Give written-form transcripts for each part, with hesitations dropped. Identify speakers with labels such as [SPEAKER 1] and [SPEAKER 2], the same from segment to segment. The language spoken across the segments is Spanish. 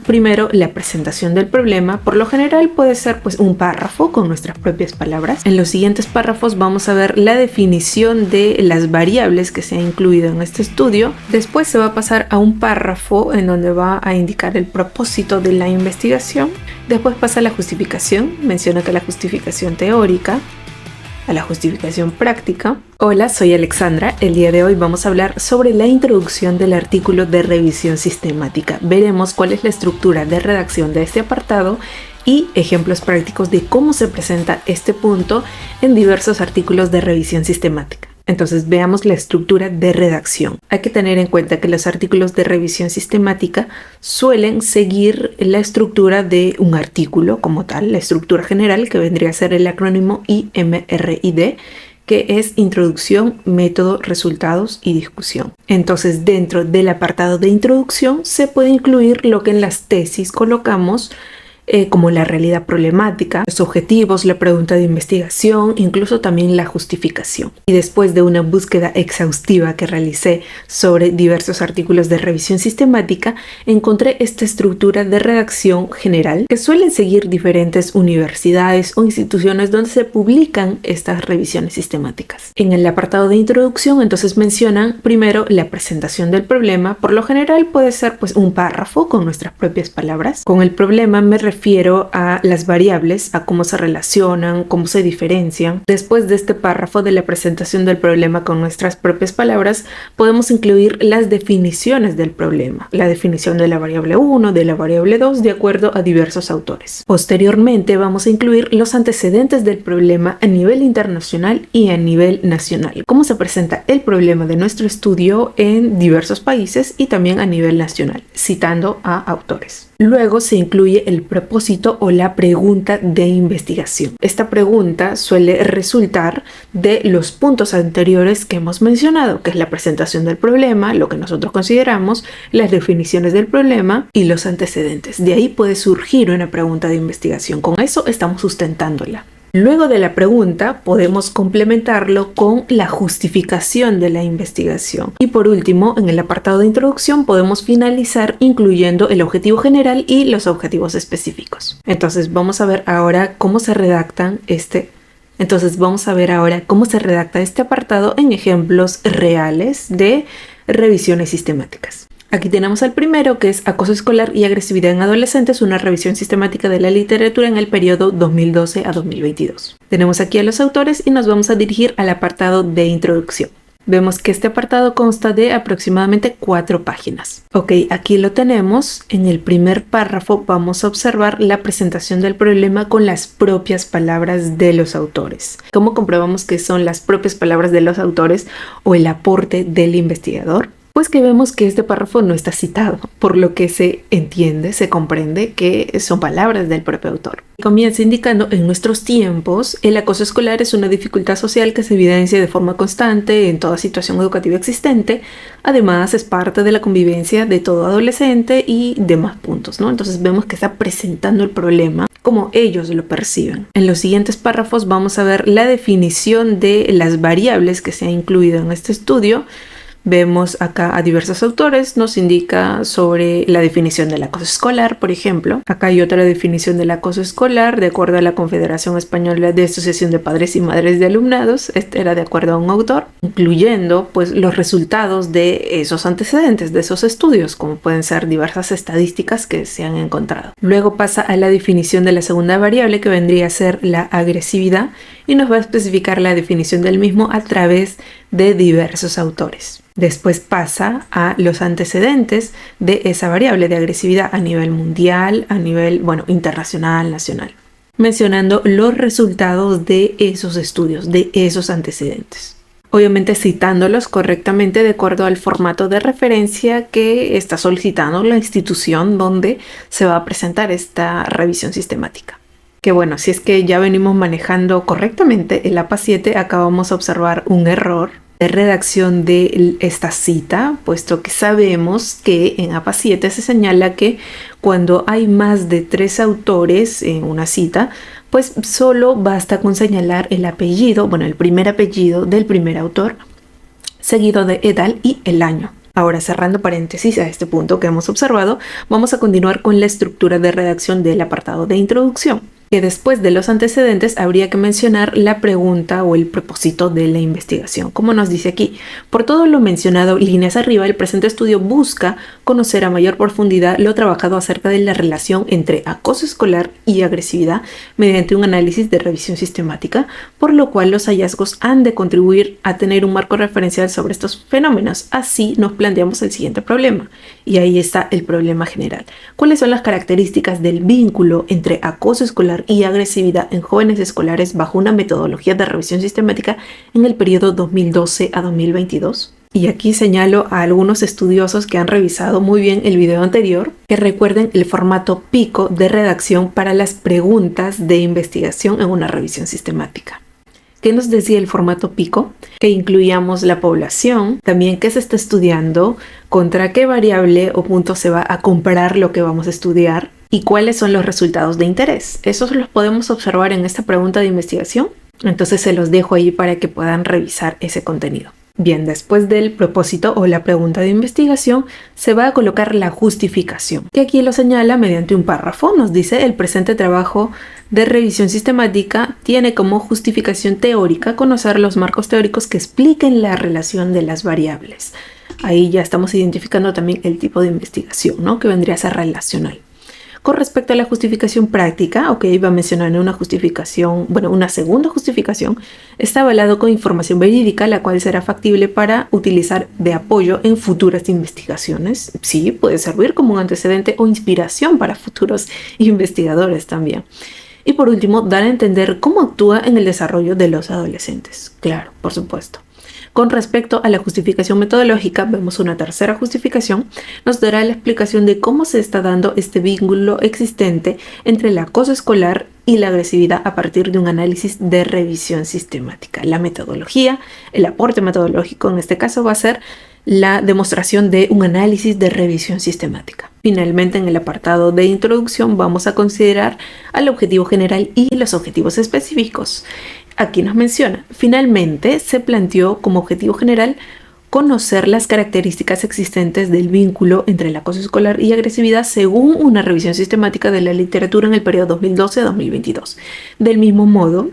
[SPEAKER 1] Primero, la presentación del problema. Por lo general puede ser pues un párrafo con nuestras propias palabras. En los siguientes párrafos vamos a ver la definición de las variables que se han incluido en este estudio. Después se va a pasar a un párrafo en donde va a indicar el propósito de la investigación. Después pasa a la justificación. Menciona que la justificación teórica, a la justificación práctica. Hola, soy Alexandra. El día de hoy vamos a hablar sobre la introducción del artículo de revisión sistemática. Veremos cuál es la estructura de redacción de este apartado y ejemplos prácticos de cómo se presenta este punto en diversos artículos de revisión sistemática. Entonces veamos la estructura de redacción. Hay que tener en cuenta que los artículos de revisión sistemática suelen seguir la estructura de un artículo como tal, la estructura general que vendría a ser el acrónimo IMRID, que es Introducción, Método, Resultados y Discusión. Entonces dentro del apartado de introducción se puede incluir lo que en las tesis colocamos como la realidad problemática, los objetivos, la pregunta de investigación, incluso también la justificación. Y después de una búsqueda exhaustiva que realicé sobre diversos artículos de revisión sistemática, encontré esta estructura de redacción general que suelen seguir diferentes universidades o instituciones donde se publican estas revisiones sistemáticas. En el apartado de introducción, entonces mencionan primero la presentación del problema. Por lo general puede ser pues un párrafo con nuestras propias palabras. Con el problema me refiero a las variables, a cómo se relacionan, cómo se diferencian. Después de este párrafo de la presentación del problema con nuestras propias palabras, podemos incluir las definiciones del problema, la definición de la variable 1, de la variable 2, de acuerdo a diversos autores. Posteriormente vamos a incluir los antecedentes del problema a nivel internacional y a nivel nacional, cómo se presenta el problema de nuestro estudio en diversos países y también a nivel nacional, citando a autores. Luego se incluye el propósito o la pregunta de investigación. Esta pregunta suele resultar de los puntos anteriores que hemos mencionado, que es la presentación del problema, lo que nosotros consideramos, las definiciones del problema y los antecedentes. De ahí puede surgir una pregunta de investigación. Con eso estamos sustentándola. Luego de la pregunta podemos complementarlo con la justificación de la investigación. Y por último, en el apartado de introducción podemos finalizar incluyendo el objetivo general y los objetivos específicos. Entonces vamos a ver ahora cómo se redacta este apartado en ejemplos reales de revisiones sistemáticas. Aquí tenemos el primero, que es Acoso escolar y agresividad en adolescentes, una revisión sistemática de la literatura en el periodo 2012 a 2022. Tenemos aquí a los autores y nos vamos a dirigir al apartado de introducción. Vemos que este apartado consta de aproximadamente 4 páginas. Ok, aquí lo tenemos. En el primer párrafo vamos a observar la presentación del problema con las propias palabras de los autores. ¿Cómo comprobamos que son las propias palabras de los autores o el aporte del investigador? Pues que vemos que este párrafo no está citado, por lo que se entiende, se comprende que son palabras del propio autor. Comienza indicando: en nuestros tiempos, el acoso escolar es una dificultad social que se evidencia de forma constante en toda situación educativa existente. Además, es parte de la convivencia de todo adolescente y demás puntos, ¿no? Entonces vemos que está presentando el problema como ellos lo perciben. En los siguientes párrafos vamos a ver la definición de las variables que se ha incluido en este estudio. Vemos acá a diversos autores, nos indica sobre la definición del acoso escolar, por ejemplo. Acá hay otra definición del acoso escolar de acuerdo a la Confederación Española de Asociación de Padres y Madres de Alumnados. Este era de acuerdo a un autor, incluyendo pues los resultados de esos antecedentes, de esos estudios, como pueden ser diversas estadísticas que se han encontrado. Luego pasa a la definición de la segunda variable, que vendría a ser la agresividad, y nos va a especificar la definición del mismo a través de diversos autores. Después pasa a los antecedentes de esa variable de agresividad a nivel mundial, a nivel, internacional, nacional, mencionando los resultados de esos estudios, de esos antecedentes. Obviamente citándolos correctamente de acuerdo al formato de referencia que está solicitando la institución donde se va a presentar esta revisión sistemática. Que bueno, si es que ya venimos manejando correctamente el APA 7, acá vamos a observar un error de redacción de esta cita, puesto que sabemos que en APA 7 se señala que cuando hay más de 3 autores en una cita, pues solo basta con señalar el apellido, el primer apellido del primer autor, seguido de edad y el año. Ahora, cerrando paréntesis a este punto que hemos observado, vamos a continuar con la estructura de redacción del apartado de introducción, que después de los antecedentes habría que mencionar la pregunta o el propósito de la investigación. Como nos dice aquí, por todo lo mencionado líneas arriba, el presente estudio busca conocer a mayor profundidad lo trabajado acerca de la relación entre acoso escolar y agresividad mediante un análisis de revisión sistemática, por lo cual los hallazgos han de contribuir a tener un marco referencial sobre estos fenómenos. Así nos planteamos el siguiente problema, y ahí está el problema general. ¿Cuáles son las características del vínculo entre acoso escolar y agresividad en jóvenes escolares bajo una metodología de revisión sistemática en el periodo 2012 a 2022? Y aquí señalo a algunos estudiosos que han revisado muy bien el video anterior, que recuerden el formato PICO de redacción para las preguntas de investigación en una revisión sistemática. ¿Qué nos decía el formato PICO? Que incluíamos la población, también qué se está estudiando, contra qué variable o punto se va a comparar lo que vamos a estudiar y cuáles son los resultados de interés. Esos los podemos observar en esta pregunta de investigación, entonces se los dejo ahí para que puedan revisar ese contenido. Bien, después del propósito o la pregunta de investigación, se va a colocar la justificación, que aquí lo señala mediante un párrafo. Nos dice: el presente trabajo de revisión sistemática tiene como justificación teórica conocer los marcos teóricos que expliquen la relación de las variables. Ahí ya estamos identificando también el tipo de investigación, ¿no? Que vendría a ser relacional. Con respecto a la justificación práctica, ok, iba a mencionar una justificación, bueno, una segunda justificación, está avalado con información verídica, la cual será factible para utilizar de apoyo en futuras investigaciones. Sí, puede servir como un antecedente o inspiración para futuros investigadores también. Y por último, dar a entender cómo actúa en el desarrollo de los adolescentes. Claro, por supuesto. Con respecto a la justificación metodológica, vemos una tercera justificación. Nos dará la explicación de cómo se está dando este vínculo existente entre el acoso escolar y la agresividad a partir de un análisis de revisión sistemática. La metodología, el aporte metodológico en este caso va a ser la demostración de un análisis de revisión sistemática. Finalmente, en el apartado de introducción vamos a considerar al objetivo general y los objetivos específicos. Aquí nos menciona: finalmente se planteó como objetivo general conocer las características existentes del vínculo entre el acoso escolar y agresividad según una revisión sistemática de la literatura en el periodo 2012 a 2022. Del mismo modo,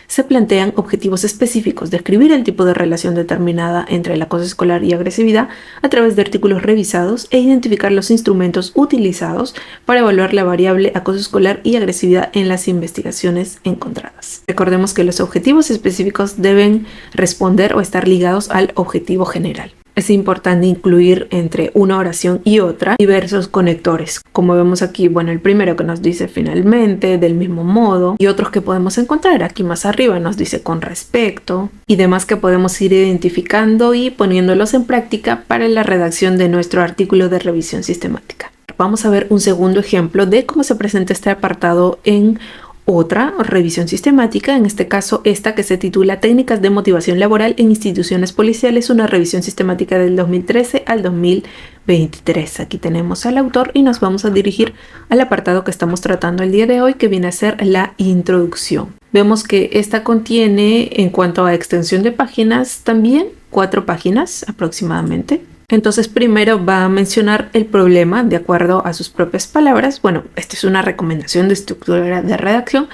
[SPEAKER 1] se plantean objetivos específicos: describir el tipo de relación determinada entre el acoso escolar y agresividad a través de artículos revisados e identificar los instrumentos utilizados para evaluar la variable acoso escolar y agresividad en las investigaciones encontradas. Recordemos que los objetivos específicos deben responder o estar ligados al objetivo general. Es importante incluir entre una oración y otra diversos conectores. Como vemos aquí, bueno, el primero que nos dice finalmente, del mismo modo, y otros que podemos encontrar aquí más arriba nos dice con respecto, y demás que podemos ir identificando y poniéndolos en práctica para la redacción de nuestro artículo de revisión sistemática. Vamos a ver un segundo ejemplo de cómo se presenta este apartado en otra revisión sistemática, en este caso esta que se titula Técnicas de motivación laboral en instituciones policiales, una revisión sistemática del 2013 al 2023. Aquí tenemos al autor y nos vamos a dirigir al apartado que estamos tratando el día de hoy, que viene a ser la introducción. Vemos que esta contiene, en cuanto a extensión de páginas, también 4 páginas aproximadamente. Entonces primero va a mencionar el problema de acuerdo a sus propias palabras. Bueno, esta es una recomendación de estructura de redacción,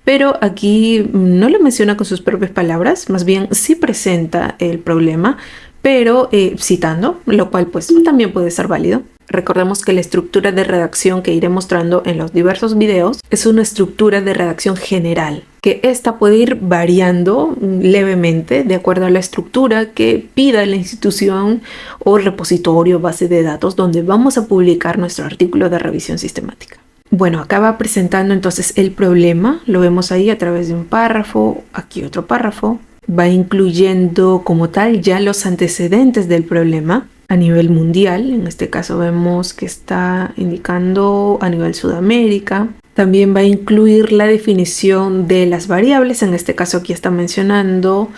[SPEAKER 1] pero aquí no lo menciona con sus propias palabras, más bien sí presenta el problema, pero citando, lo cual pues también puede ser válido. Recordemos que la estructura de redacción que iré mostrando en los diversos videos es una estructura de redacción general, que esta puede ir variando levemente de acuerdo a la estructura que pida la institución o repositorio, base de datos donde vamos a publicar nuestro artículo de revisión sistemática. Bueno, acá va presentando entonces el problema, lo vemos ahí a través de un párrafo, aquí otro párrafo, va incluyendo como tal ya los antecedentes del problema a nivel mundial. En este caso vemos que está indicando a nivel Sudamérica. También va a incluir la definición de las variables, en este caso aquí está mencionando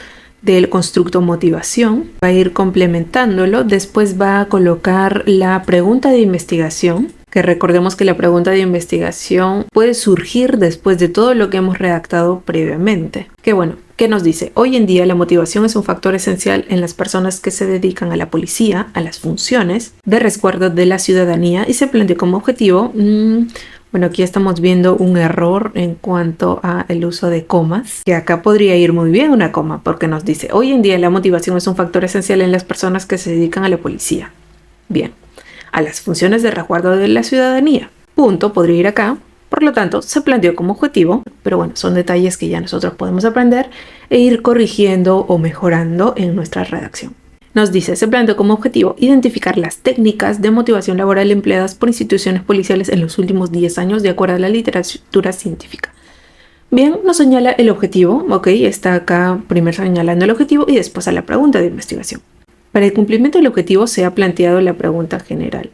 [SPEAKER 1] del constructo motivación, va a ir complementándolo, después va a colocar la pregunta de investigación, que recordemos que la pregunta de investigación puede surgir después de todo lo que hemos redactado previamente. Que bueno, ¿Qué nos dice? Hoy en día la motivación es un factor esencial en las personas que se dedican a la policía, a las funciones de resguardo de la ciudadanía, y se planteó como objetivo, bueno, aquí estamos viendo un error en cuanto al uso de comas, que acá podría ir muy bien una coma, porque nos dice, hoy en día la motivación es un factor esencial en las personas que se dedican a la policía. Bien, a las funciones de resguardo de la ciudadanía. Punto, podría ir acá. Por lo tanto, se planteó como objetivo, pero bueno, son detalles que ya nosotros podemos aprender e ir corrigiendo o mejorando en nuestra redacción. Nos dice, se planteó como objetivo identificar las técnicas de motivación laboral empleadas por instituciones policiales en los últimos 10 años de acuerdo a la literatura científica. Bien, nos señala el objetivo, ok, está acá primero señalando el objetivo y después a la pregunta de investigación. Para el cumplimiento del objetivo se ha planteado la pregunta general.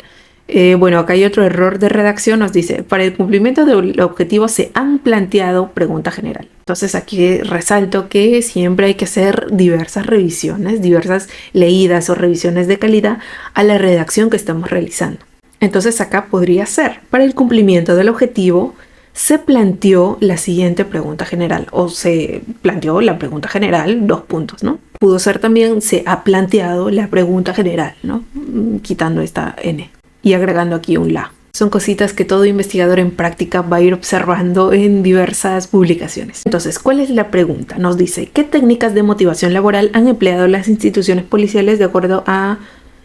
[SPEAKER 1] Bueno, acá hay otro error de redacción, nos dice, para el cumplimiento del objetivo se han planteado pregunta general. Entonces aquí resalto que siempre hay que hacer diversas revisiones, diversas leídas o revisiones de calidad a la redacción que estamos realizando. Entonces acá podría ser, para el cumplimiento del objetivo se planteó la siguiente pregunta general, o se planteó la pregunta general, 2 puntos, ¿no? Pudo ser también, se ha planteado la pregunta general, ¿no? Quitando esta N y agregando aquí un la. Son cositas que todo investigador en práctica va a ir observando en diversas publicaciones. Entonces, ¿cuál es la pregunta? Nos dice, ¿qué técnicas de motivación laboral han empleado las instituciones policiales de acuerdo a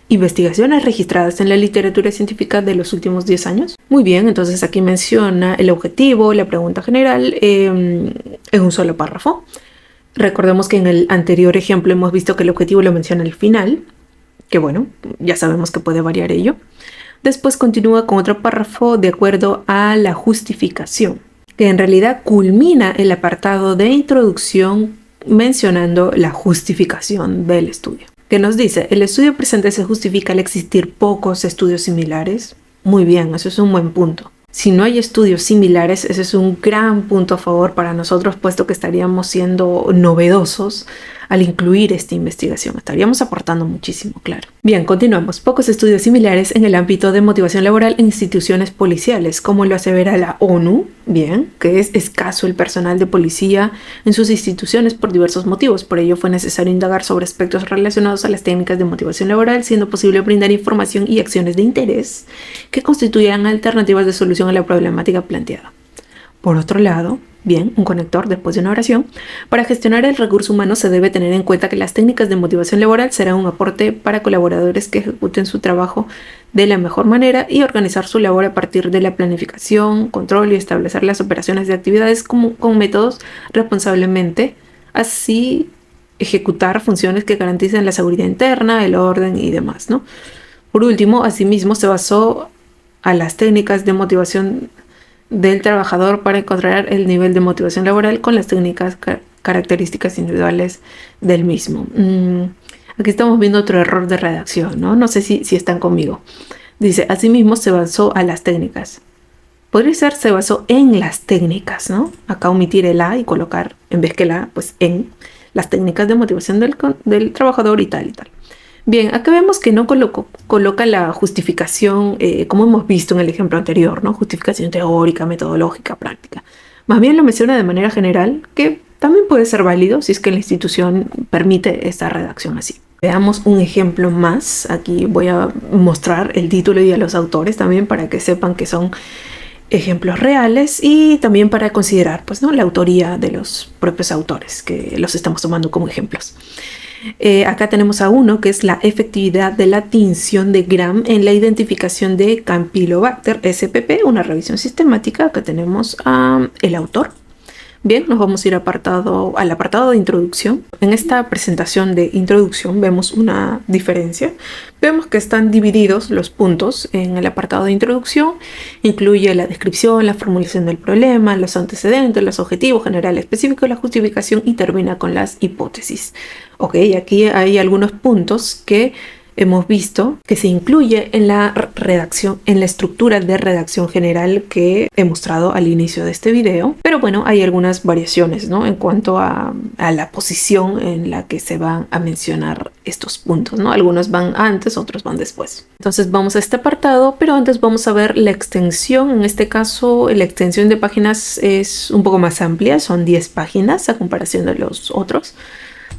[SPEAKER 1] investigaciones registradas en la literatura científica de los últimos 10 años? Muy bien, entonces aquí menciona el objetivo, la pregunta general, en un solo párrafo. Recordemos que en el anterior ejemplo hemos visto que el objetivo lo menciona al final, que bueno, ya sabemos que puede variar ello. Después continúa con otro párrafo de acuerdo a la justificación, que en realidad culmina el apartado de introducción mencionando la justificación del estudio. Que nos dice, el estudio presente se justifica al existir pocos estudios similares. Muy bien, eso es un buen punto. Si no hay estudios similares, ese es un gran punto a favor para nosotros, puesto que estaríamos siendo novedosos al incluir esta investigación. Estaríamos aportando muchísimo, claro. Bien, continuamos. Pocos estudios similares en el ámbito de motivación laboral en instituciones policiales, como lo asevera la ONU, bien, que es escaso el personal de policía en sus instituciones por diversos motivos. Por ello fue necesario indagar sobre aspectos relacionados a las técnicas de motivación laboral, siendo posible brindar información y acciones de interés que constituyan alternativas de solución a la problemática planteada. Por otro lado, bien, un conector después de una oración. Para gestionar el recurso humano se debe tener en cuenta que las técnicas de motivación laboral serán un aporte para colaboradores que ejecuten su trabajo de la mejor manera y organizar su labor a partir de la planificación, control y establecer las operaciones de actividades con métodos responsablemente, así ejecutar funciones que garanticen la seguridad interna, el orden y demás, ¿no? Por último, asimismo se basó a las técnicas de motivación del trabajador para encontrar el nivel de motivación laboral con las técnicas características individuales del mismo. Aquí estamos viendo otro error de redacción, ¿no? No sé si están conmigo. Dice, asimismo se basó a las técnicas. Podría ser se basó en las técnicas, ¿no? Acá omitir el a y colocar, en vez que la, pues en las técnicas de motivación del trabajador y tal y tal. Bien, acá vemos que no coloca la justificación como hemos visto en el ejemplo anterior, ¿no? Justificación teórica, metodológica, práctica. Más bien lo menciona de manera general, que también puede ser válido si es que la institución permite esta redacción así. Veamos un ejemplo más. Aquí voy a mostrar el título y a los autores también para que sepan que son ejemplos reales y también para considerar, pues, ¿no?, la autoría de los propios autores que los estamos tomando como ejemplos. Acá tenemos a uno que es la efectividad de la tinción de Gram en la identificación de Campylobacter spp, una revisión sistemática. Acá tenemos el autor. Bien, nos vamos a ir al apartado de introducción. En esta presentación de introducción vemos una diferencia. Vemos que están divididos los puntos en el apartado de introducción. Incluye la descripción, la formulación del problema, los antecedentes, los objetivos generales específicos, la justificación y termina con las hipótesis. Ok, aquí hay algunos puntos que hemos visto que se incluye en la redacción, en la estructura de redacción general que he mostrado al inicio de este video. Pero bueno, hay algunas variaciones, ¿no? En cuanto a la posición en la que se van a mencionar estos puntos, ¿no? Algunos van antes, otros van después. Entonces vamos a este apartado, pero antes vamos a ver la extensión. En este caso, la extensión de páginas es un poco más amplia, son 10 páginas a comparación de los otros.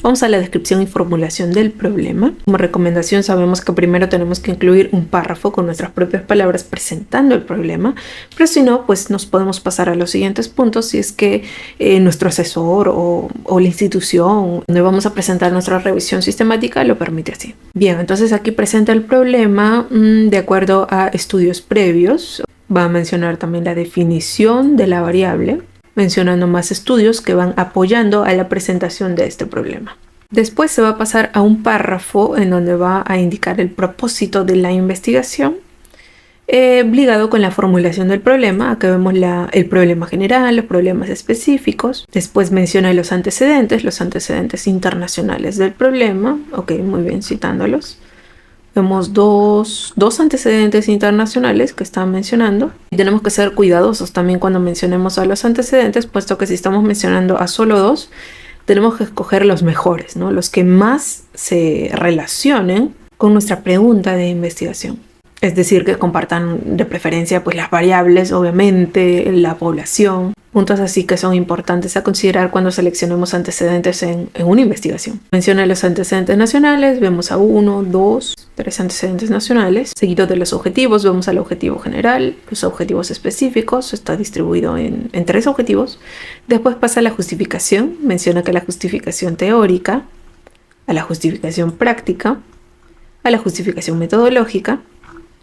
[SPEAKER 1] Vamos a la descripción y formulación del problema. Como recomendación, sabemos que primero tenemos que incluir un párrafo con nuestras propias palabras presentando el problema, pero si no, pues nos podemos pasar a los siguientes puntos si es que nuestro asesor o la institución donde vamos a presentar nuestra revisión sistemática lo permite así. Bien, entonces aquí presenta el problema de acuerdo a estudios previos. Va a mencionar también la definición de la variable, mencionando más estudios que van apoyando a la presentación de este problema. Después se va a pasar a un párrafo en donde va a indicar el propósito de la investigación, ligado con la formulación del problema. Acá vemos el problema general, los problemas específicos. Después menciona los antecedentes internacionales del problema. Ok, muy bien, citándolos. Vemos dos antecedentes internacionales que están mencionando. Y tenemos que ser cuidadosos también cuando mencionemos a los antecedentes, puesto que si estamos mencionando a solo 2, tenemos que escoger los mejores, ¿no? Los que más se relacionen con nuestra pregunta de investigación. Es decir, que compartan de preferencia pues, las variables, obviamente, la población, puntos así que son importantes a considerar cuando seleccionemos antecedentes en una investigación. Menciona los antecedentes nacionales, vemos a 1, 2, 3 antecedentes nacionales. Seguido de los objetivos, vemos al objetivo general, los objetivos específicos, está distribuido en 3 objetivos. Después pasa a la justificación, menciona que la justificación teórica, a la justificación práctica, a la justificación metodológica.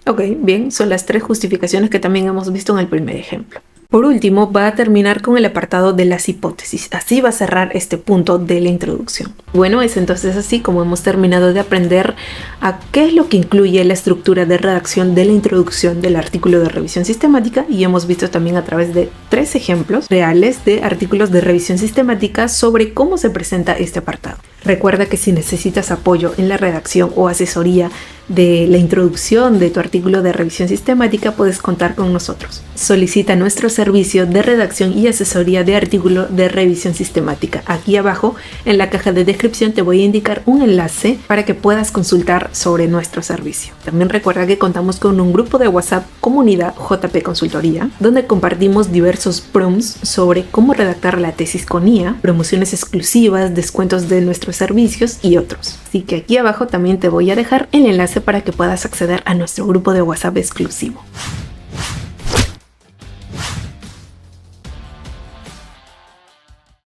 [SPEAKER 1] Ok, bien, son las 3 justificaciones que también hemos visto en el primer ejemplo. Por último, va a terminar con el apartado de las hipótesis. Así va a cerrar este punto de la introducción. Bueno, es entonces así como hemos terminado de aprender a qué es lo que incluye la estructura de redacción de la introducción del artículo de revisión sistemática, y hemos visto también a través de 3 ejemplos reales de artículos de revisión sistemática sobre cómo se presenta este apartado. Recuerda que si necesitas apoyo en la redacción o asesoría de la introducción de tu artículo de revisión sistemática, puedes contar con nosotros. Solicita nuestro servicio de redacción y asesoría de artículo de revisión sistemática. Aquí abajo en la caja de descripción te voy a indicar un enlace para que puedas consultar sobre nuestro servicio. También recuerda que contamos con un grupo de WhatsApp Comunidad JP Consultoría, donde compartimos diversos prompts sobre cómo redactar la tesis con IA, promociones exclusivas, descuentos de nuestros servicios y otros. Así que aquí abajo también te voy a dejar el enlace para que puedas acceder a nuestro grupo de WhatsApp exclusivo.